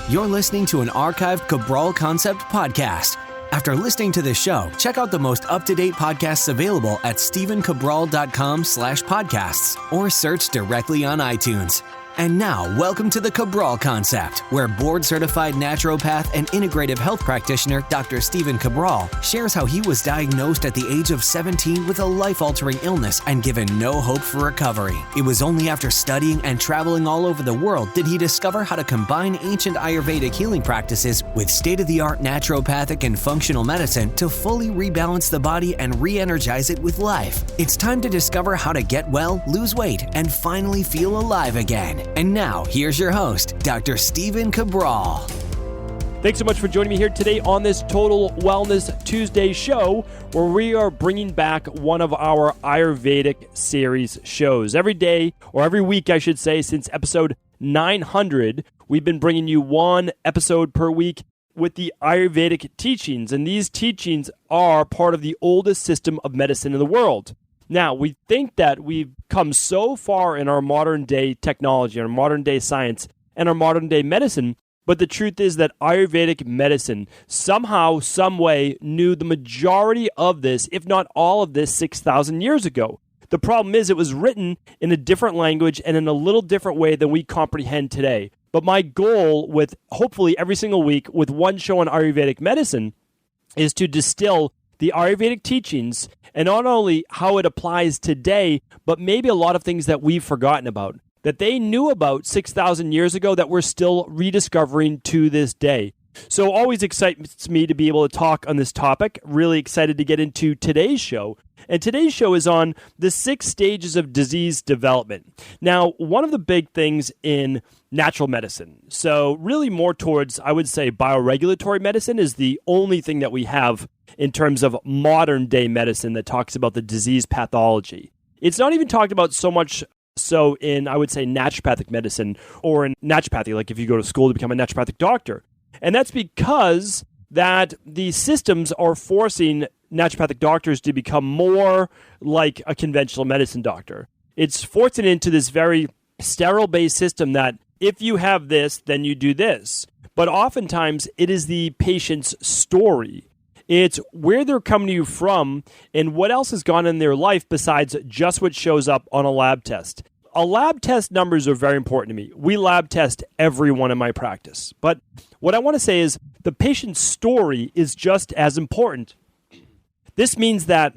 You're listening to an archived Cabral Concept podcast. After listening to this show, check out the most up-to-date podcasts available at stephencabral.com/podcasts or search directly on iTunes. And now, welcome to the Cabral Concept, where board-certified naturopath and integrative health practitioner Dr. Stephen Cabral shares how he was diagnosed at the age of 17 with a life-altering illness and given no hope for recovery. It was only after studying and traveling all over the world did he discover how to combine ancient Ayurvedic healing practices with state-of-the-art naturopathic and functional medicine to fully rebalance the body and re-energize it with life. It's time to discover how to get well, lose weight, and finally feel alive again. And now, here's your host, Dr. Stephen Cabral. Thanks so much for joining me here today on this Total Wellness Tuesday show, where we are bringing back one of our Ayurvedic series shows. Every day, or every week, I should say, since episode 900, we've been bringing you one episode per week with the Ayurvedic teachings. And these teachings are part of the oldest system of medicine in the world. Now, we think that we've come so far in our modern day technology, our modern day science, and our modern day medicine, but the truth is that Ayurvedic medicine somehow, some way, knew the majority of this, if not all of this, 6,000 years ago. The problem is it was written in a different language and in a little different way than we comprehend today. But my goal with, hopefully every single week, with one show on Ayurvedic medicine, is to distill the Ayurvedic teachings, and not only how it applies today, but maybe a lot of things that we've forgotten about, that they knew about 6,000 years ago that we're still rediscovering to this day. So always excites me to be able to talk on this topic. Really excited to get into today's show. And today's show is on the 6 stages of disease development. Now, one of the big things in natural medicine, so really more towards, I would say, bioregulatory medicine is the only thing that we have in terms of modern day medicine that talks about the disease pathology. It's not even talked about so much so in, I would say, naturopathic medicine or in naturopathy, like if you go to school to become a naturopathic doctor. And that's because that the systems are forcing naturopathic doctors to become more like a conventional medicine doctor. It's forcing it into this very sterile-based system that if you have this, then you do this. But oftentimes, it is the patient's story. It's where they're coming to you from and what else has gone in their life besides just what shows up on a lab test. A lab test numbers are very important to me. We lab test everyone in my practice. But what I want to say is the patient's story is just as important. This means that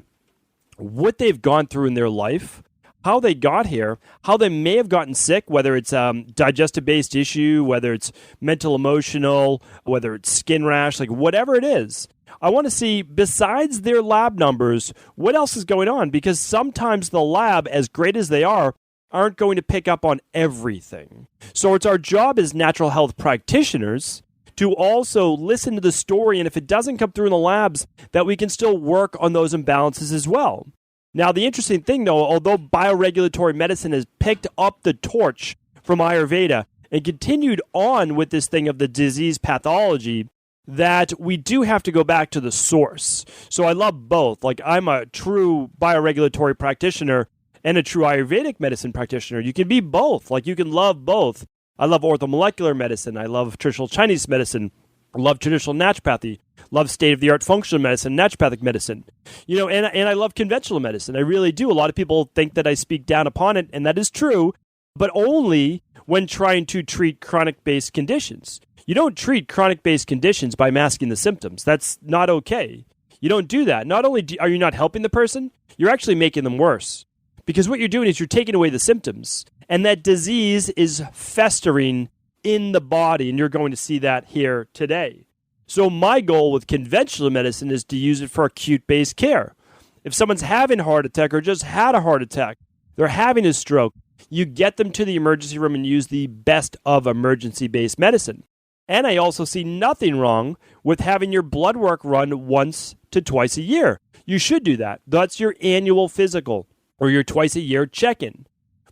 what they've gone through in their life, how they got here, how they may have gotten sick, whether it's a digestive-based issue, whether it's mental, emotional, whether it's skin rash, like whatever it is. I want to see, besides their lab numbers, what else is going on? Because sometimes the lab, as great as they are, aren't going to pick up on everything. So it's our job as natural health practitioners to also listen to the story, and if it doesn't come through in the labs, that we can still work on those imbalances as well. Now, the interesting thing, though, although bioregulatory medicine has picked up the torch from Ayurveda and continued on with this thing of the disease pathology, that we do have to go back to the source. So I love both. Like, I'm a true bioregulatory practitioner and a true Ayurvedic medicine practitioner. You can be both. Like, you can love both. I love orthomolecular medicine. I love traditional Chinese medicine. I love traditional naturopathy. Love state-of-the-art functional medicine, naturopathic medicine. You know, and I love conventional medicine. I really do. A lot of people think that I speak down upon it, and that is true, but only when trying to treat chronic-based conditions. You don't treat chronic-based conditions by masking the symptoms. That's not okay. You don't do that. Not only are you not helping the person, you're actually making them worse. Because what you're doing is you're taking away the symptoms, and that disease is festering in the body, and you're going to see that here today. So my goal with conventional medicine is to use it for acute-based care. If someone's having a heart attack or just had a heart attack, they're having a stroke, you get them to the emergency room and use the best of emergency-based medicine. And I also see nothing wrong with having your blood work run once to twice a year. You should do that. That's your annual physical or your twice-a-year check-in.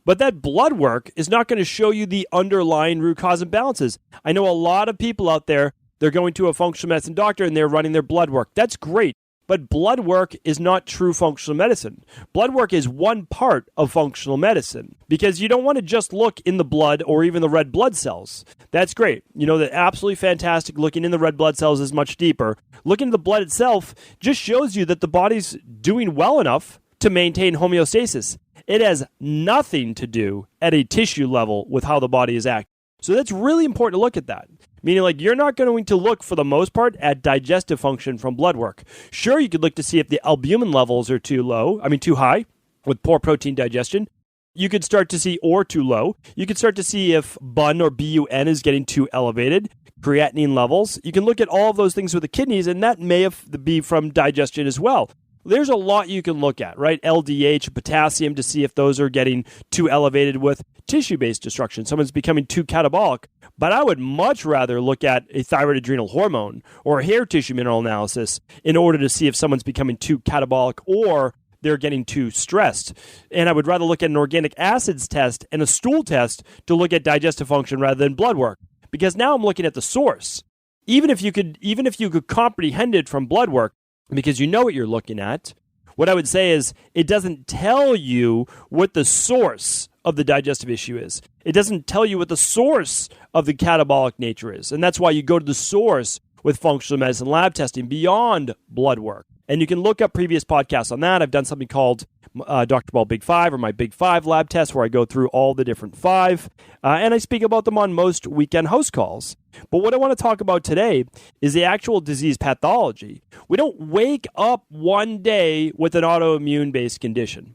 But that blood work is not going to show you the underlying root cause imbalances. I know a lot of people out there, they're going to a functional medicine doctor and they're running their blood work. That's great. But blood work is not true functional medicine. Blood work is one part of functional medicine because you don't want to just look in the blood or even the red blood cells. That's great. That absolutely fantastic. Looking in the red blood cells is much deeper. Looking at the blood itself just shows you that the body's doing well enough to maintain homeostasis. It has nothing to do at a tissue level with how the body is acting. So that's really important to look at that. Meaning, you're not going to look, for the most part, at digestive function from blood work. Sure, you could look to see if the albumin levels are too high, with poor protein digestion. You could start to see, or too low. You could start to see if BUN or BUN is getting too elevated, creatinine levels. You can look at all of those things with the kidneys, and that may be from digestion as well. There's a lot you can look at, right? LDH, potassium, to see if those are getting too elevated with tissue-based destruction. Someone's becoming too catabolic. But I would much rather look at a thyroid adrenal hormone or a hair tissue mineral analysis in order to see if someone's becoming too catabolic or they're getting too stressed. And I would rather look at an organic acids test and a stool test to look at digestive function rather than blood work. Because now I'm looking at the source. Even if you could comprehend it from blood work, because you know what you're looking at, what I would say is it doesn't tell you what the source of the digestive issue is. It doesn't tell you what the source of the catabolic nature is. And that's why you go to the source with functional medicine lab testing beyond blood work. And you can look up previous podcasts on that. I've done something called Dr. Cabral Big 5 or my Big 5 lab test where I go through all the different 5. And I speak about them on most weekend host calls. But what I want to talk about today is the actual disease pathology. We don't wake up one day with an autoimmune-based condition.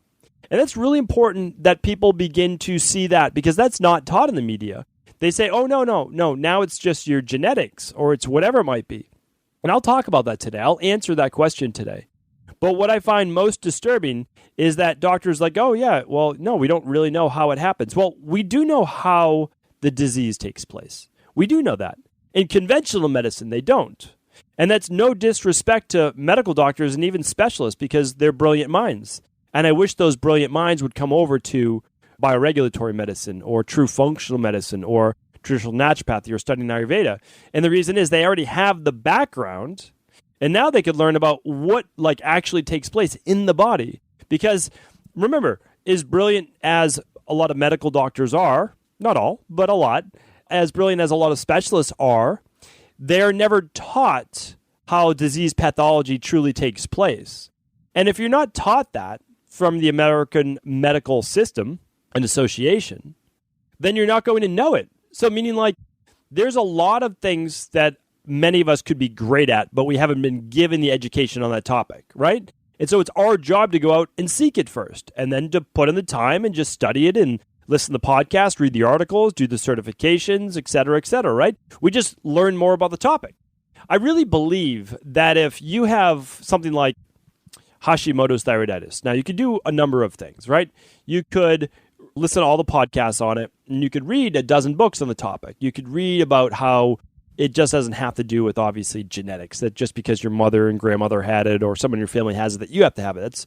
And it's really important that people begin to see that because that's not taught in the media. They say, oh, no, now it's just your genetics or it's whatever it might be. And I'll talk about that today. I'll answer that question today. But what I find most disturbing is that doctors oh, yeah, well, no, we don't really know how it happens. Well, we do know how the disease takes place. We do know that. In conventional medicine, they don't. And that's no disrespect to medical doctors and even specialists because they're brilliant minds. And I wish those brilliant minds would come over to bioregulatory medicine or true functional medicine or traditional naturopathy or studying Ayurveda. And the reason is they already have the background and now they could learn about what actually takes place in the body. Because remember, as brilliant as a lot of medical doctors are, not all, but a lot, as brilliant as a lot of specialists are, they're never taught how disease pathology truly takes place. And if you're not taught that from the American medical system and association, then you're not going to know it. So meaning there's a lot of things that many of us could be great at, but we haven't been given the education on that topic, right? And so it's our job to go out and seek it first, and then to put in the time and just study it and listen to the podcast, read the articles, do the certifications, et cetera, right? We just learn more about the topic. I really believe that if you have something like Hashimoto's thyroiditis, now you could do a number of things, right? You could listen to all the podcasts on it, and you could read a dozen books on the topic. You could read about how it just doesn't have to do with, obviously, genetics, that just because your mother and grandmother had it or someone in your family has it, that you have to have it.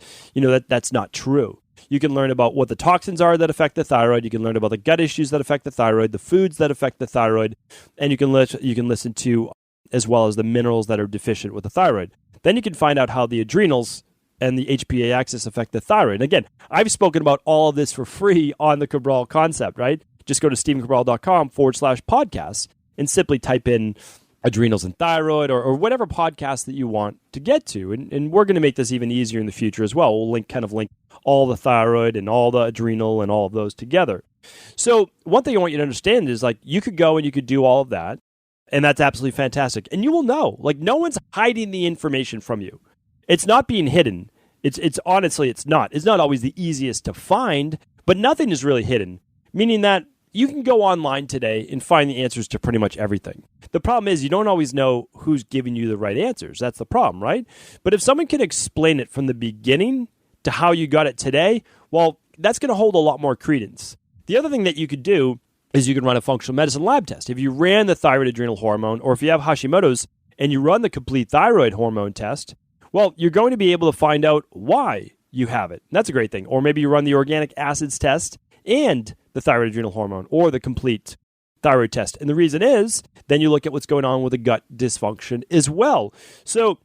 That's not true. You can learn about what the toxins are that affect the thyroid. You can learn about the gut issues that affect the thyroid, the foods that affect the thyroid, and you can listen to as well as the minerals that are deficient with the thyroid. Then you can find out how the adrenals and the HPA axis affect the thyroid. And again, I've spoken about all of this for free on the Cabral concept, right? Just go to stephencabral.com/podcasts and simply type in adrenals and thyroid or whatever podcast that you want to get to. And we're going to make this even easier in the future as well. We'll link all the thyroid and all the adrenal and all of those together. So one thing I want you to understand is you could go and you could do all of that. And that's absolutely fantastic. And you will know, no one's hiding the information from you. It's not being hidden. It's honestly, it's not. It's not always the easiest to find, but nothing is really hidden. Meaning that you can go online today and find the answers to pretty much everything. The problem is you don't always know who's giving you the right answers. That's the problem, right? But if someone can explain it from the beginning to how you got it today, well, that's going to hold a lot more credence. The other thing that you could do is you can run a functional medicine lab test. If you ran the thyroid adrenal hormone, or if you have Hashimoto's and you run the complete thyroid hormone test, well, you're going to be able to find out why you have it. And that's a great thing. Or maybe you run the organic acids test and the thyroid adrenal hormone or the complete thyroid test. And the reason is, then you look at what's going on with the gut dysfunction as well. So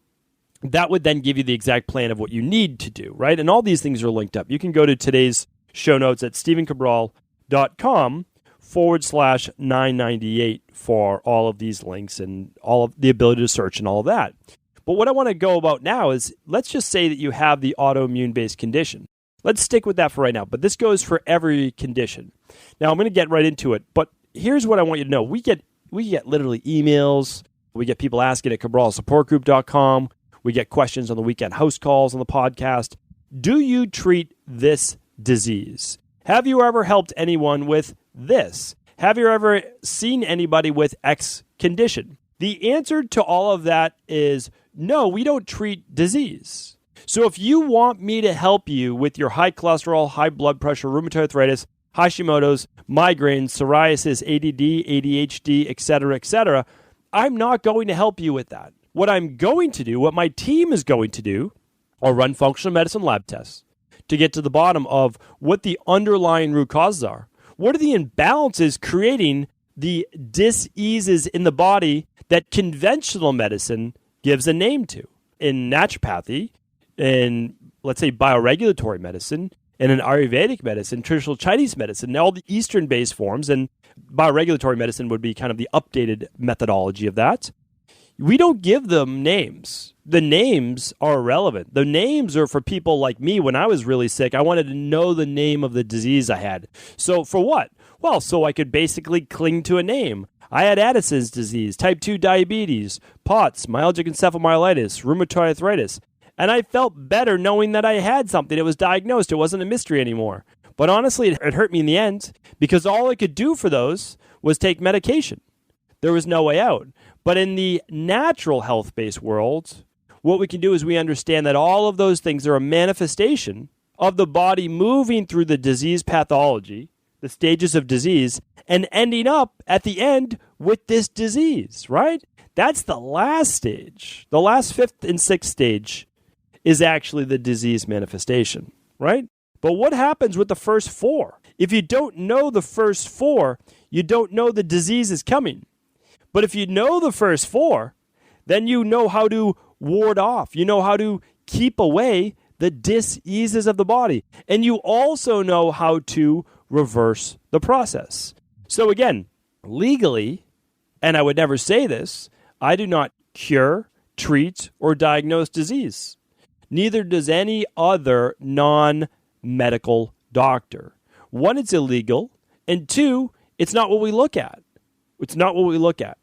that would then give you the exact plan of what you need to do, right? And all these things are linked up. You can go to today's show notes at stephencabral.com/998 for all of these links and all of the ability to search and all of that. But what I want to go about now is, let's just say that you have the autoimmune-based condition. Let's stick with that for right now. But this goes for every condition. Now, I'm going to get right into it. But here's what I want you to know. We get literally emails. We get people asking at cabralsupportgroup.com. We get questions on the weekend house calls on the podcast. Do you treat this disease? Have you ever helped anyone with this? Have you ever seen anybody with X condition? The answer to all of that is no, we don't treat disease. So if you want me to help you with your high cholesterol, high blood pressure, rheumatoid arthritis, Hashimoto's, migraines, psoriasis, ADD, ADHD, etc., I'm not going to help you with that. What I'm going to do, what my team is going to do, are run functional medicine lab tests to get to the bottom of what the underlying root causes are. What are the imbalances creating the diseases in the body that conventional medicine gives a name to? In naturopathy, in, let's say, bioregulatory medicine, and in Ayurvedic medicine, traditional Chinese medicine, all the Eastern-based forms, and bioregulatory medicine would be kind of the updated methodology of that. We don't give them names. The names are irrelevant. The names are for people like me. When I was really sick, I wanted to know the name of the disease I had. So for what? Well, so I could basically cling to a name. I had Addison's disease, type 2 diabetes, POTS, myalgic encephalomyelitis, rheumatoid arthritis. And I felt better knowing that I had something. It was diagnosed. It wasn't a mystery anymore. But honestly, it hurt me in the end because all I could do for those was take medication. There was no way out. But in the natural health-based world, what we can do is we understand that all of those things are a manifestation of the body moving through the disease pathology, the stages of disease, and ending up at the end with this disease, right? That's the last stage. The last fifth and sixth stage is actually the disease manifestation, right? But what happens with the first four? If you don't know the first four, you don't know the disease is coming. But if you know the first four, then you know how to ward off. You know how to keep away the diseases of the body. And you also know how to reverse the process. So again, legally, and I would never say this, I do not cure, treat, or diagnose disease. Neither does any other non-medical doctor. One, it's illegal. And two, it's not what we look at. It's not what we look at.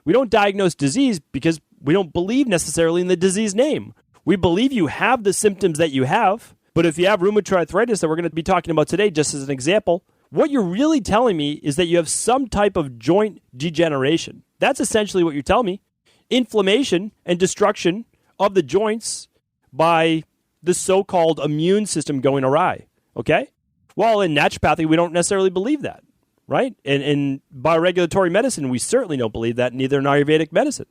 We don't diagnose disease because we don't believe necessarily in the disease name. We believe you have the symptoms that you have, but if you have rheumatoid arthritis that we're going to be talking about today, just as an example, what you're really telling me is that you have some type of joint degeneration. That's essentially what you're telling me. Inflammation and destruction of the joints by the so-called immune system going awry, okay? Well, in naturopathy, we don't necessarily believe that. Right? And in bioregulatory medicine, we certainly don't believe that, neither in Ayurvedic medicine.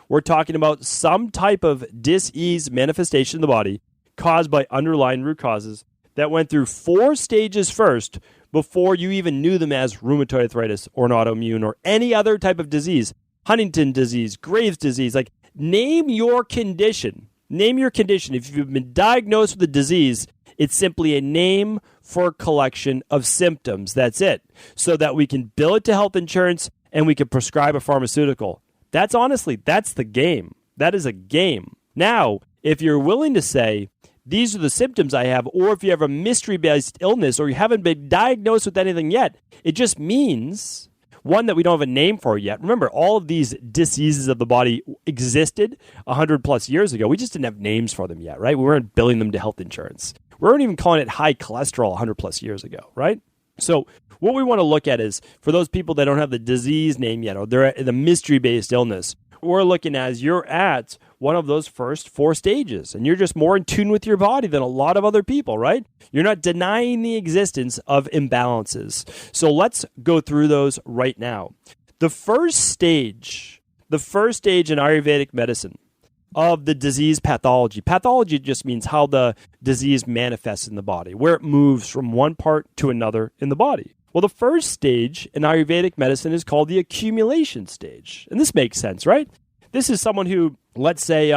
We're talking about some type of dis-ease manifestation in the body caused by underlying root causes that went through 4 stages first before you even knew them as rheumatoid arthritis or an autoimmune or any other type of disease. Huntington disease, Graves' disease, like name your condition. Name your condition. If you've been diagnosed with a disease, it's simply a name for a collection of symptoms. That's it. So that we can bill it to health insurance and we can prescribe a pharmaceutical. That's the game. That is a game. Now, if you're willing to say, these are the symptoms I have, or if you have a mystery-based illness or you haven't been diagnosed with anything yet, it just means, one, that we don't have a name for it yet. Remember, all of these diseases of the body existed 100 plus years ago. We just didn't have names for them yet, right? We weren't billing them to health insurance. We weren't even calling it high cholesterol 100 plus years ago, right? So what we want to look at is, for those people that don't have the disease name yet, or they're in a mystery-based illness, we're looking as you're at one of those first 4 stages, and you're just more in tune with your body than a lot of other people, right? You're not denying the existence of imbalances. So let's go through those right now. The first stage in Ayurvedic medicine of the disease pathology. Pathology just means how the disease manifests in the body, where it moves from one part to another in the body. Well, the first stage in Ayurvedic medicine is called the accumulation stage. And this makes sense, right? This is someone who, let's say,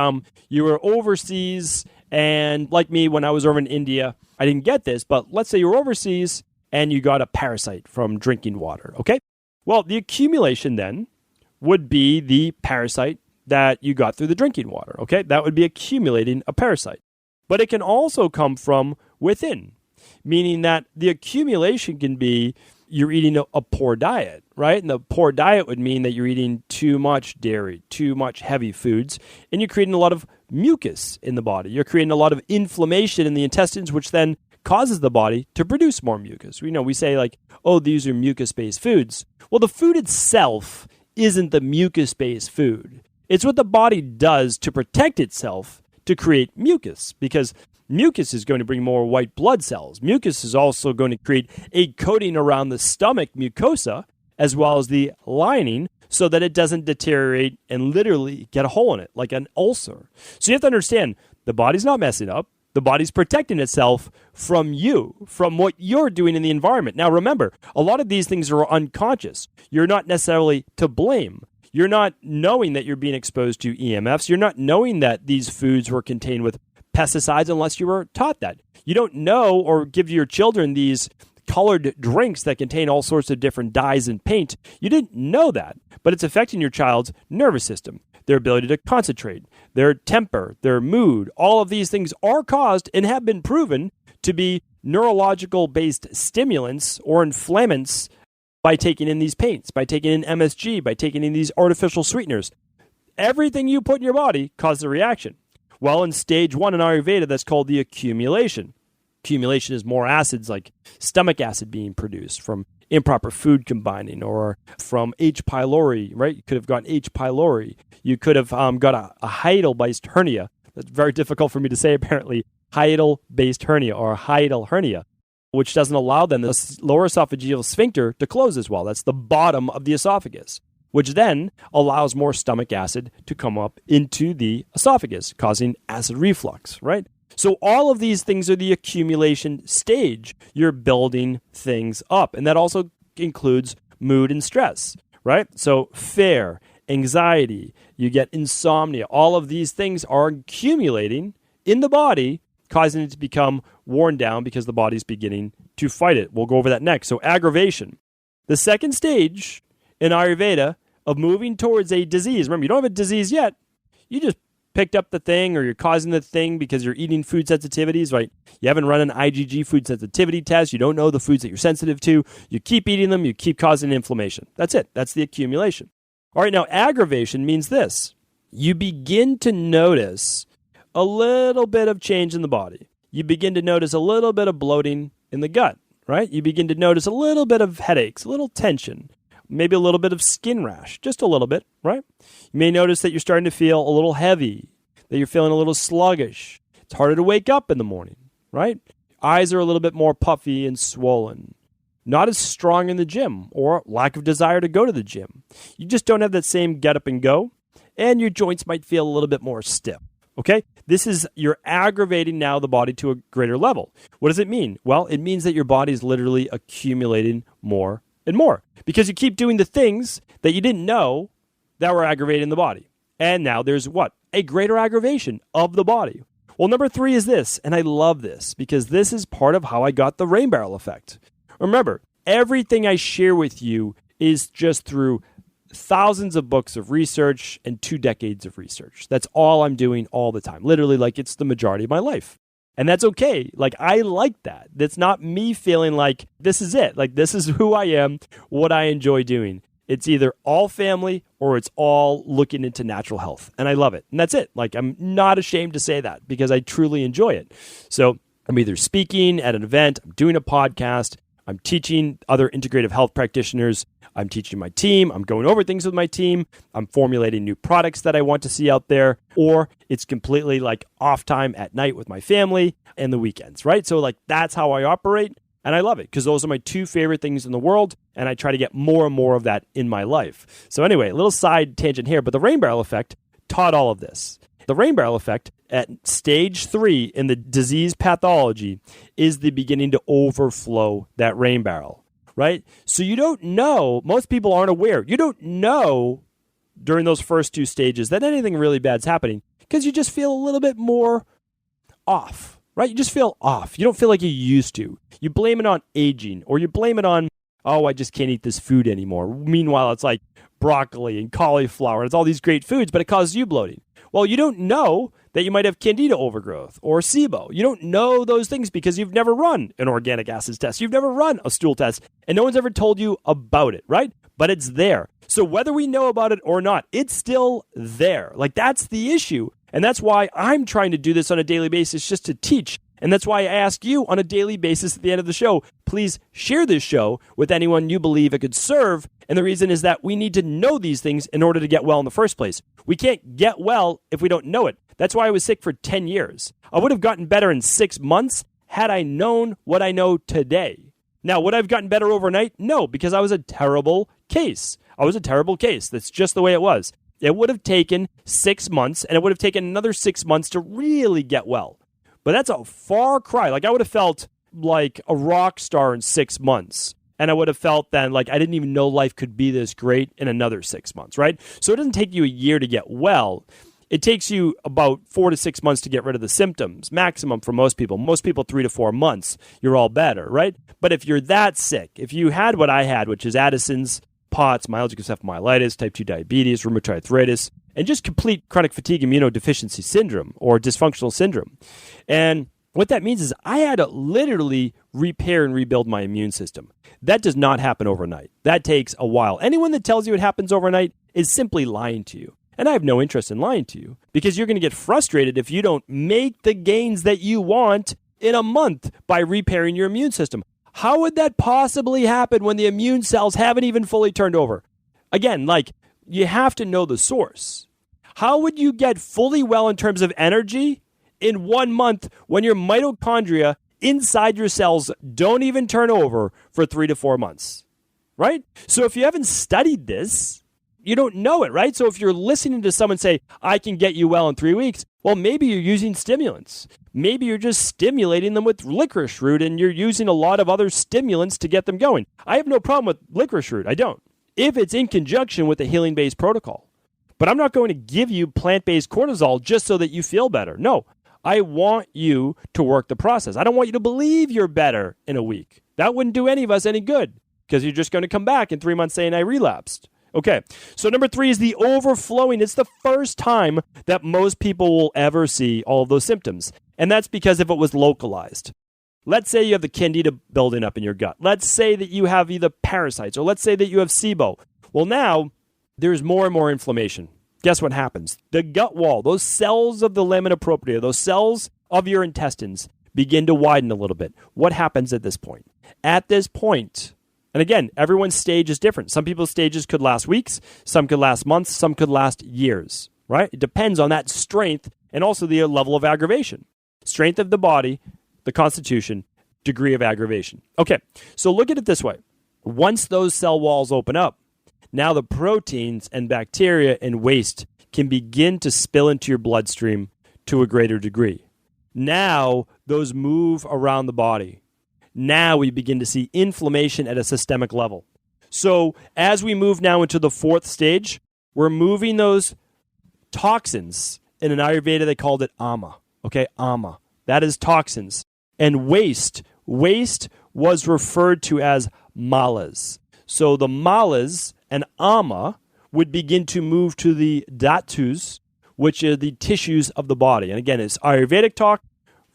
you were overseas, and like me, when I was over in India, I didn't get this, but let's say you were overseas and you got a parasite from drinking water, okay? Well, the accumulation then would be the parasite that you got through the drinking water, okay? That would be accumulating a parasite. But it can also come from within, meaning that the accumulation can be you're eating a poor diet, right? And the poor diet would mean that you're eating too much dairy, too much heavy foods, and you're creating a lot of mucus in the body. You're creating a lot of inflammation in the intestines, which then causes the body to produce more mucus. We say like, oh, these are mucus-based foods. Well, the food itself isn't the mucus-based food. It's what the body does to protect itself to create mucus, because mucus is going to bring more white blood cells. Mucus is also going to create a coating around the stomach mucosa as well as the lining so that it doesn't deteriorate and literally get a hole in it like an ulcer. So you have to understand the body's not messing up. The body's protecting itself from you, from what you're doing in the environment. Now remember, a lot of these things are unconscious. You're not necessarily to blame. You're not knowing that you're being exposed to EMFs. You're not knowing that these foods were contained with pesticides unless you were taught that. You don't know or give your children these colored drinks that contain all sorts of different dyes and paint. You didn't know that, but it's affecting your child's nervous system, their ability to concentrate, their temper, their mood. All of these things are caused and have been proven to be neurological-based stimulants or inflammants by taking in these paints, by taking in MSG, by taking in these artificial sweeteners. Everything you put in your body causes a reaction. Well, in stage 1 in Ayurveda, that's called the accumulation. Accumulation is more acids like stomach acid being produced from improper food combining or from H. pylori, right? You could have gotten H. pylori. You could have got a hiatal-based hernia. That's very difficult for me to say, apparently. Hiatal-based hernia or hiatal hernia, which doesn't allow then the lower esophageal sphincter to close as well. That's the bottom of the esophagus, which then allows more stomach acid to come up into the esophagus, causing acid reflux, right? So all of these things are the accumulation stage. You're building things up. And that also includes mood and stress, right? So fear, anxiety, you get insomnia. All of these things are accumulating in the body, causing it to become worn down because the body's beginning to fight it. We'll go over that next. So aggravation. The second stage in Ayurveda of moving towards a disease. Remember, you don't have a disease yet. You just picked up the thing or you're causing the thing because you're eating food sensitivities, right? You haven't run an IgG food sensitivity test. You don't know the foods that you're sensitive to. You keep eating them. You keep causing inflammation. That's it. That's the accumulation. All right, now aggravation means this. You begin to notice a little bit of change in the body. You begin to notice a little bit of bloating in the gut, right? You begin to notice a little bit of headaches, a little tension, maybe a little bit of skin rash, just a little bit, right? You may notice that you're starting to feel a little heavy, that you're feeling a little sluggish. It's harder to wake up in the morning, right? Eyes are a little bit more puffy and swollen. Not as strong in the gym or lack of desire to go to the gym. You just don't have that same get up and go, and your joints might feel a little bit more stiff, okay? You're aggravating now the body to a greater level. What does it mean? Well, it means that your body is literally accumulating more and more because you keep doing the things that you didn't know that were aggravating the body. And now there's what? A greater aggravation of the body. Well, number 3 is this, and I love this because this is part of how I got the rain barrel effect. Remember, everything I share with you is just through thousands of books of research and 2 decades of research. That's all I'm doing all the time. Literally, like it's the majority of my life. And that's okay. Like, I like that. That's not me feeling like this is it. Like, this is who I am, what I enjoy doing. It's either all family or it's all looking into natural health. And I love it. And that's it. Like, I'm not ashamed to say that because I truly enjoy it. So I'm either speaking at an event, I'm doing a podcast, I'm teaching other integrative health practitioners, I'm teaching my team, I'm going over things with my team, I'm formulating new products that I want to see out there, or it's completely like off time at night with my family and the weekends, right? So like that's how I operate, and I love it because those are my 2 favorite things in the world, and I try to get more and more of that in my life. So anyway, a little side tangent here, but the rain barrel effect taught all of this. The rain barrel effect at stage 3 in the disease pathology is the beginning to overflow that rain barrel, right? So you don't know, most people aren't aware, you don't know during those first 2 stages that anything really bad's happening because you just feel a little bit more off, right? You just feel off. You don't feel like you used to. You blame it on aging, or you blame it on, oh, I just can't eat this food anymore. Meanwhile, it's like broccoli and cauliflower. It's all these great foods, but it causes you bloating. Well, you don't know that you might have candida overgrowth or SIBO. You don't know those things because you've never run an organic acids test. You've never run a stool test, and no one's ever told you about it, right? But it's there. So whether we know about it or not, it's still there. Like, that's the issue. And that's why I'm trying to do this on a daily basis, just to teach. And that's why I ask you on a daily basis at the end of the show, please share this show with anyone you believe it could serve. And the reason is that we need to know these things in order to get well in the first place. We can't get well if we don't know it. That's why I was sick for 10 years. I would have gotten better in 6 months had I known what I know today. Now, would I have gotten better overnight? No, because I was a terrible case. I was a terrible case. That's just the way it was. It would have taken 6 months, and it would have taken another 6 months to really get well. But that's a far cry. Like, I would have felt like a rock star in 6 months. And I would have felt then like I didn't even know life could be this great in another 6 months, right? So it doesn't take you a year to get well. It takes you about 4 to 6 months to get rid of the symptoms, maximum for most people. Most people, 3 to 4 months, you're all better, right? But if you're that sick, if you had what I had, which is Addison's, POTS, myalgic encephalomyelitis, type 2 diabetes, rheumatoid arthritis, and just complete chronic fatigue immunodeficiency syndrome or dysfunctional syndrome. And what that means is I had to literally repair and rebuild my immune system. That does not happen overnight. That takes a while. Anyone that tells you it happens overnight is simply lying to you. And I have no interest in lying to you because you're going to get frustrated if you don't make the gains that you want in a month by repairing your immune system. How would that possibly happen when the immune cells haven't even fully turned over? Again, like, you have to know the source. How would you get fully well in terms of energy in 1 month when your mitochondria inside your cells don't even turn over for 3 to 4 months, right? So if you haven't studied this, you don't know it, right? So if you're listening to someone say, I can get you well in 3 weeks, well, maybe you're using stimulants. Maybe you're just stimulating them with licorice root and you're using a lot of other stimulants to get them going. I have no problem with licorice root. I don't. If it's in conjunction with a healing-based protocol. But I'm not going to give you plant-based cortisol just so that you feel better. No, I want you to work the process. I don't want you to believe you're better in a week. That wouldn't do any of us any good because you're just going to come back in 3 months saying I relapsed. Okay, so number 3 is the overflowing. It's the first time that most people will ever see all of those symptoms. And that's because if it was localized. Let's say you have the candida building up in your gut. Let's say that you have either parasites, or let's say that you have SIBO. Well, now there's more and more inflammation. Guess what happens? The gut wall, those cells of the lamina propria, those cells of your intestines begin to widen a little bit. What happens at this point? At this point, and again, everyone's stage is different. Some people's stages could last weeks, some could last months, some could last years, right? It depends on that strength and also the level of aggravation. Strength of the body, the constitution, degree of aggravation. Okay, so look at it this way. Once those cell walls open up, now the proteins and bacteria and waste can begin to spill into your bloodstream to a greater degree. Now those move around the body. Now we begin to see inflammation at a systemic level. So as we move now into the 4th stage, we're moving those toxins. In an Ayurveda, they called it ama. Okay, ama. That is toxins. And waste was referred to as malas. So the malas and ama would begin to move to the dhatus, which are the tissues of the body. And again, it's Ayurvedic talk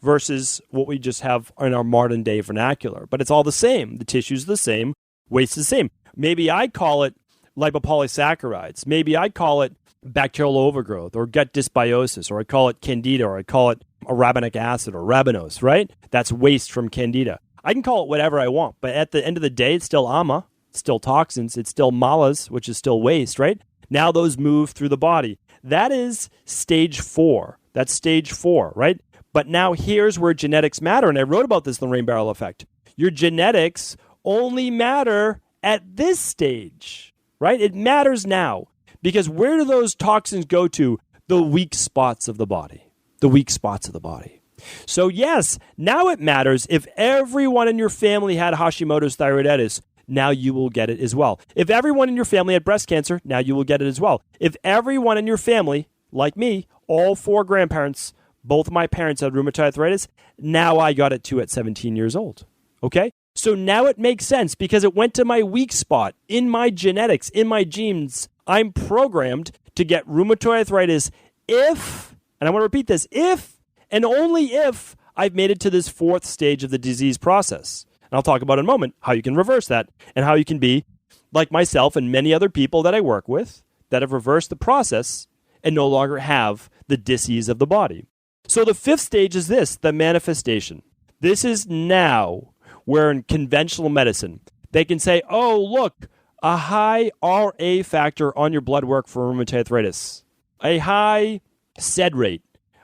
versus what we just have in our modern day vernacular. But it's all the same. The tissue's the same. Waste is the same. Maybe I call it lipopolysaccharides. Maybe I call it bacterial overgrowth or gut dysbiosis, or I call it candida, or I call it arabinic acid or rabanose, right? That's waste from candida. I can call it whatever I want, but at the end of the day, it's still ama, it's still toxins, it's still malas, which is still waste, right? Now those move through the body. That is stage 4. That's stage 4, right? But now here's where genetics matter, and I wrote about this in the rain barrel effect. Your genetics only matter at this stage, right? It matters now. Because where do those toxins go to? The weak spots of the body. The weak spots of the body. So yes, now it matters if everyone in your family had Hashimoto's thyroiditis. now you will get it as well. If everyone in your family had breast cancer, now you will get it as well. If everyone in your family, like me, all 4 grandparents, both of my parents had rheumatoid arthritis, now I got it too at 17 years old. Okay? So now it makes sense because it went to my weak spot in my genetics, in my genes. I'm programmed to get rheumatoid arthritis if, and I want to repeat this, if and only if I've made it to this 4th stage of the disease process. And I'll talk about in a moment how you can reverse that and how you can be like myself and many other people that I work with that have reversed the process and no longer have the disease of the body. So the 5th stage is this, the manifestation. This is now where in conventional medicine, they can say, oh, look, a high RA factor on your blood work for rheumatoid arthritis, a high SED rate,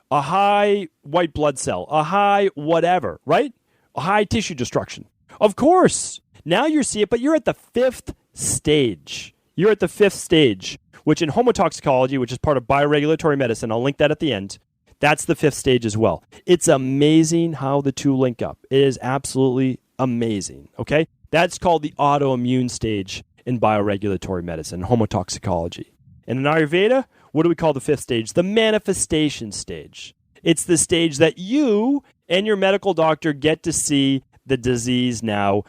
a high white blood cell, a high whatever, right? A high tissue destruction. Of course, now you see it, but you're at the 5th stage. You're at the 5th stage, which in homotoxicology, which is part of bioregulatory medicine, I'll link that at the end, that's the 5th stage as well. It's amazing how the two link up. It is absolutely amazing, okay? That's called the autoimmune stage in bioregulatory medicine, homotoxicology. And in Ayurveda, what do we call the 5th stage? The manifestation stage. It's the stage that you and your medical doctor get to see the disease now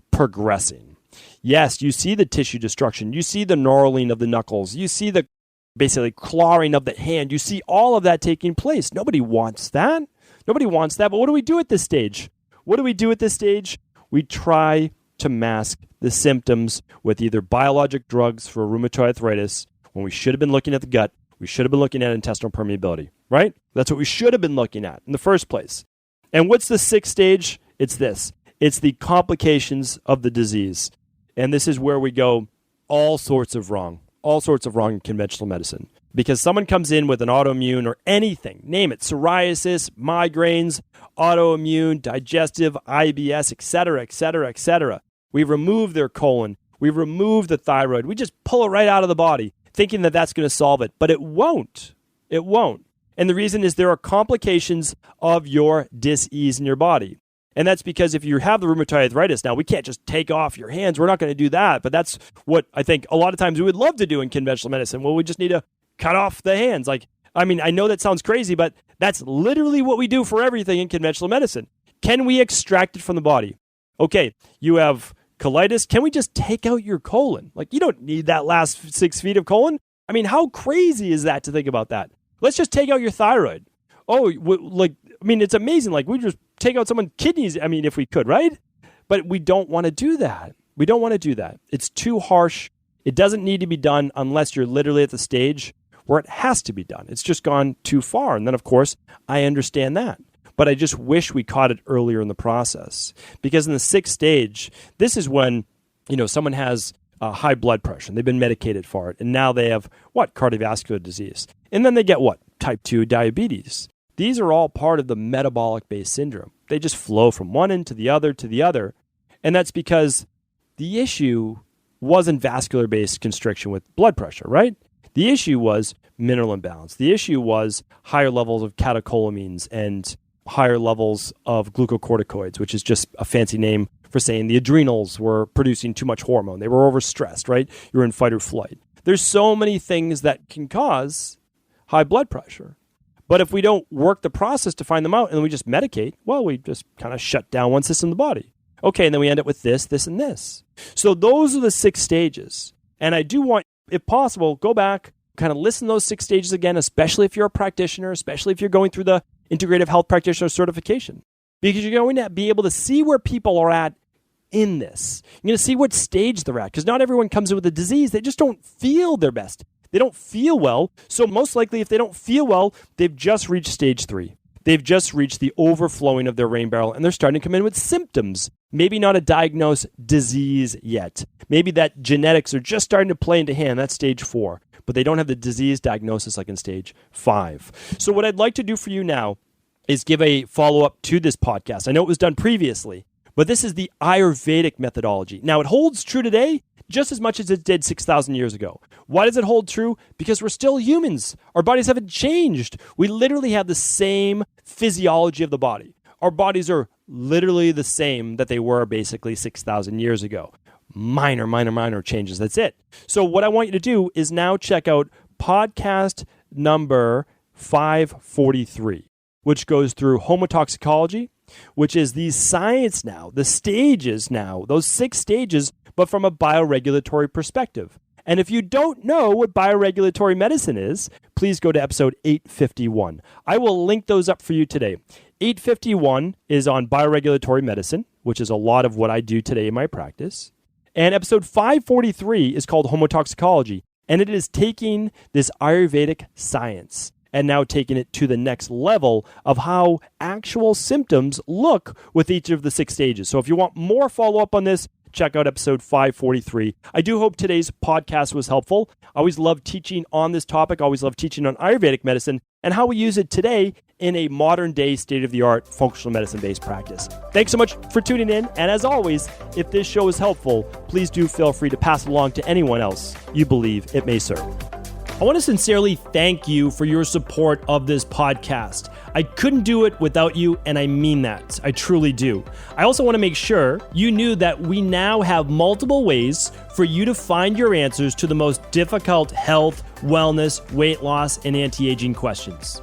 progressing. Yes, you see the tissue destruction. You see the gnarling of the knuckles. You see the basically clawing of the hand. You see all of that taking place. Nobody wants that. Nobody wants that. But what do we do at this stage? What do we do at this stage? We try to mask the symptoms with either biologic drugs for rheumatoid arthritis, when we should have been looking at the gut, we should have been looking at intestinal permeability, right? That's what we should have been looking at in the first place. And what's the 6th stage? It's this. It's the complications of the disease. And this is where we go all sorts of wrong in conventional medicine. Because someone comes in with an autoimmune or anything, name it, psoriasis, migraines, autoimmune, digestive, IBS, etc., etc., etc. We remove their colon. We remove the thyroid. We just pull it right out of the body, thinking that that's going to solve it. But it won't. It won't. And the reason is there are complications of your dis-ease in your body. And that's because if you have the rheumatoid arthritis, now we can't just take off your hands. We're not going to do that. But that's what I think a lot of times we would love to do in conventional medicine. Well, we just need to cut off the hands. I know that sounds crazy, but that's literally what we do for everything in conventional medicine. Can we extract it from the body? Okay, you have colitis. Can we just take out your colon? You don't need that last 6 feet of colon. How crazy is that to think about that? Let's just take out your thyroid. Oh, it's amazing. We just take out someone's kidneys, if we could, right? But we don't want to do that. We don't want to do that. It's too harsh. It doesn't need to be done unless you're literally at the stage where it has to be done. It's just gone too far. And then, of course, I understand that. But I just wish we caught it earlier in the process. Because in the 6th stage, this is when, someone has high blood pressure. They've been medicated for it. And now they have, cardiovascular disease. And then they get type 2 diabetes. These are all part of the metabolic-based syndrome. They just flow from one end to the other to the other. And that's because the issue wasn't vascular-based constriction with blood pressure, right? The issue was mineral imbalance. The issue was higher levels of catecholamines and higher levels of glucocorticoids, which is just a fancy name for saying the adrenals were producing too much hormone. They were overstressed, right? You're in fight or flight. There's so many things that can cause high blood pressure. But if we don't work the process to find them out and we just medicate, we just kind of shut down one system of the body. Okay, and then we end up with this, this, and this. So those are the 6 stages. And I do want, if possible, go back, kind of listen to those 6 stages again, especially if you're a practitioner, especially if you're going through the integrative health practitioner certification. Because you're going to be able to see where people are at in this. You're going to see what stage they're at. Because not everyone comes in with a disease. They just don't feel their best. They don't feel well. So most likely, if they don't feel well, they've just reached stage 3. They've just reached the overflowing of their rain barrel, and they're starting to come in with symptoms. Maybe not a diagnosed disease yet. Maybe that genetics are just starting to play into hand. That's stage 4. But they don't have the disease diagnosis like in stage 5. So what I'd like to do for you now is give a follow-up to this podcast. I know it was done previously, but this is the Ayurvedic methodology. Now, it holds true today just as much as it did 6,000 years ago. Why does it hold true? Because we're still humans. Our bodies haven't changed. We literally have the same physiology of the body. Our bodies are literally the same that they were basically 6,000 years ago. minor changes. That's it. So what I want you to do is now check out podcast number 543, which goes through homotoxicology, which is the science now, the stages now, those 6 stages, but from a bioregulatory perspective. And if you don't know what bioregulatory medicine is, please go to episode 851. I will link those up for you today. 851 is on bioregulatory medicine, which is a lot of what I do today in my practice. And episode 543 is called homotoxicology, and it is taking this Ayurvedic science and now taking it to the next level of how actual symptoms look with each of the 6 stages. So if you want more follow-up on this, check out episode 543. I do hope today's podcast was helpful. I always love teaching on this topic. I always love teaching on Ayurvedic medicine and how we use it today in a modern-day, state-of-the-art, functional medicine-based practice. Thanks so much for tuning in. And as always, if this show is helpful, please do feel free to pass it along to anyone else you believe it may serve. I want to sincerely thank you for your support of this podcast. I couldn't do it without you, and I mean that. I truly do. I also want to make sure you knew that we now have multiple ways for you to find your answers to the most difficult health, wellness, weight loss, and anti-aging questions.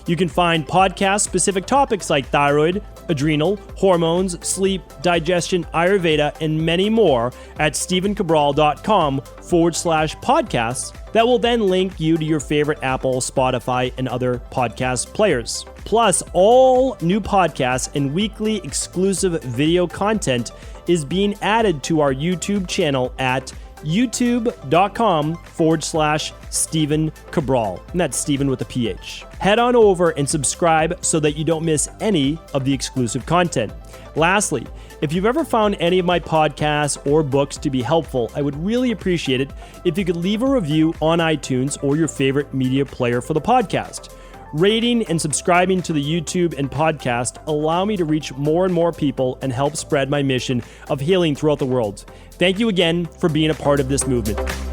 You can find podcast-specific topics like thyroid, adrenal, hormones, sleep, digestion, Ayurveda, and many more at stevencabral.com/podcasts that will then link you to your favorite Apple, Spotify, and other podcast players. Plus, all new podcasts and weekly exclusive video content is being added to our YouTube channel at youtube.com/Stephen Cabral. And that's Stephen with a PH. Head on over and subscribe so that you don't miss any of the exclusive content. Lastly, if you've ever found any of my podcasts or books to be helpful, I would really appreciate it if you could leave a review on iTunes or your favorite media player for the podcast. Rating and subscribing to the YouTube and podcast allow me to reach more and more people and help spread my mission of healing throughout the world. Thank you again for being a part of this movement.